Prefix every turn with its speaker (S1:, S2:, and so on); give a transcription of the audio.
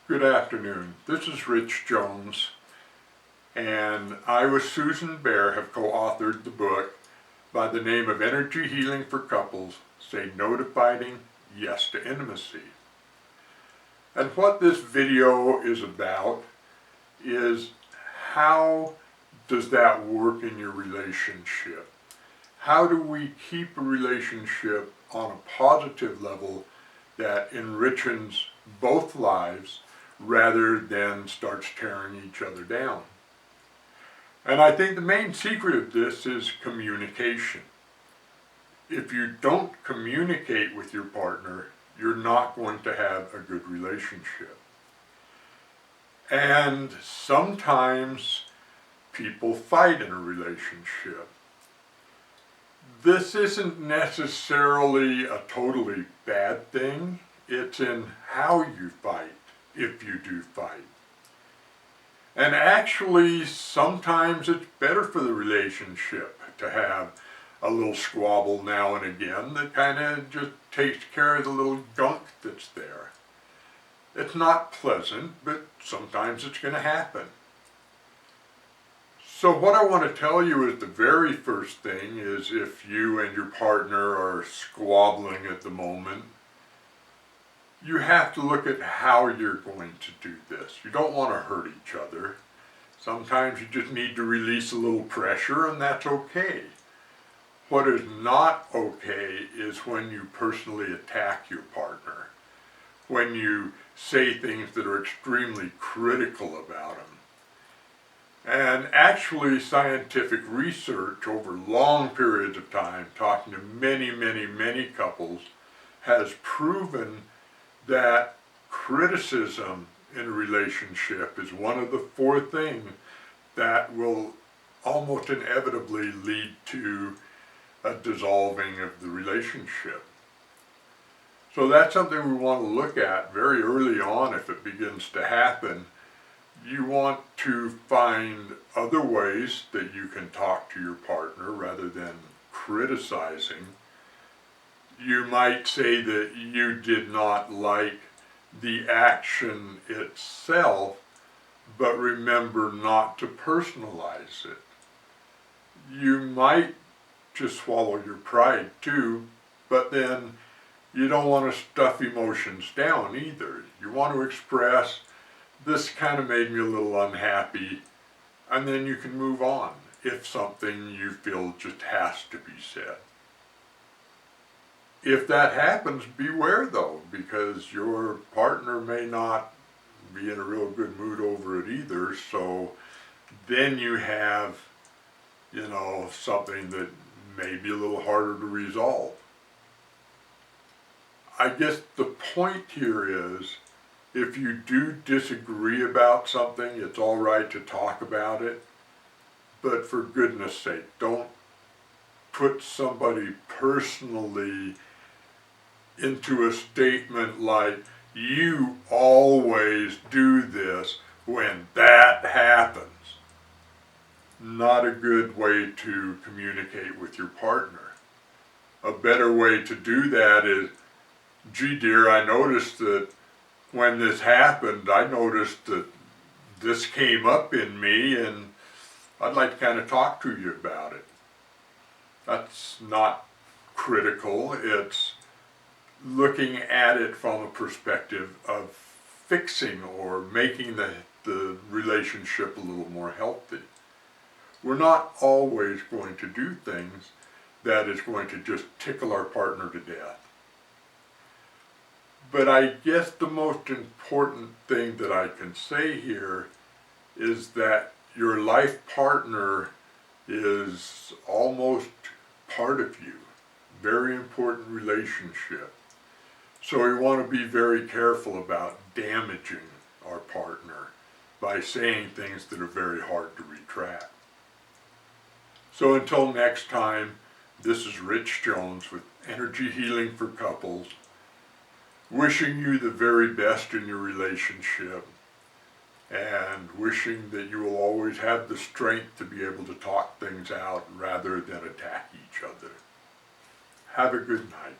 S1: Good afternoon. This is Rich Jones, and I with Susan Bear have co-authored the book by the name of Energy Healing for Couples, Say No to Fighting, Yes to Intimacy. And what this video is about is how does that work in your relationship? How do we keep a relationship on a positive level that enriches both lives rather than starts tearing each other down? And I think the main secret of this is communication. If you don't communicate with your partner, you're not going to have a good relationship. And sometimes people fight in a relationship. This isn't necessarily a totally bad thing. It's in how you fight, if you do fight. And actually, sometimes it's better for the relationship to have a little squabble now and again that kind of just takes care of the little gunk that's there. It's not pleasant, but sometimes it's going to happen. So what I want to tell you is the very first thing is if you and your partner are squabbling at the moment, you have to look at how you're going to do this. You don't want to hurt each other. Sometimes you just need to release a little pressure, and that's okay. What is not okay is when you personally attack your partner, when you say things that are extremely critical about them. And actually, scientific research over long periods of time, talking to many couples, has proven that criticism in a relationship is one of the four things that will almost inevitably lead to a dissolving of the relationship. So that's something we want to look at very early on if it begins to happen. You want to find other ways that you can talk to your partner rather than criticizing. You might say that you did not like the action itself, but remember not to personalize it. You might just swallow your pride too, but then you don't want to stuff emotions down either. You want to express, this kind of made me a little unhappy, and then you can move on if something you feel just has to be said. If that happens, beware though, because your partner may not be in a real good mood over it either, so then you have, something that may be a little harder to resolve. I guess the point here is, if you do disagree about something, it's all right to talk about it, but for goodness sake, don't put somebody personally into a statement like, you always do this when that happens. Not a good way to communicate with your partner. A better way to do that is, gee dear, I noticed that when this happened, I noticed that this came up in me and I'd like to kind of talk to you about it. That's not critical. It's looking at it from a perspective of fixing or making the relationship a little more healthy. We're not always going to do things that is going to just tickle our partner to death. But I guess the most important thing that I can say here is that your life partner is almost part of you. Very important relationship. So we want to be very careful about damaging our partner by saying things that are very hard to retract. So until next time, this is Rich Jones with Energy Healing for Couples, wishing you the very best in your relationship and wishing that you will always have the strength to be able to talk things out rather than attack each other. Have a good night.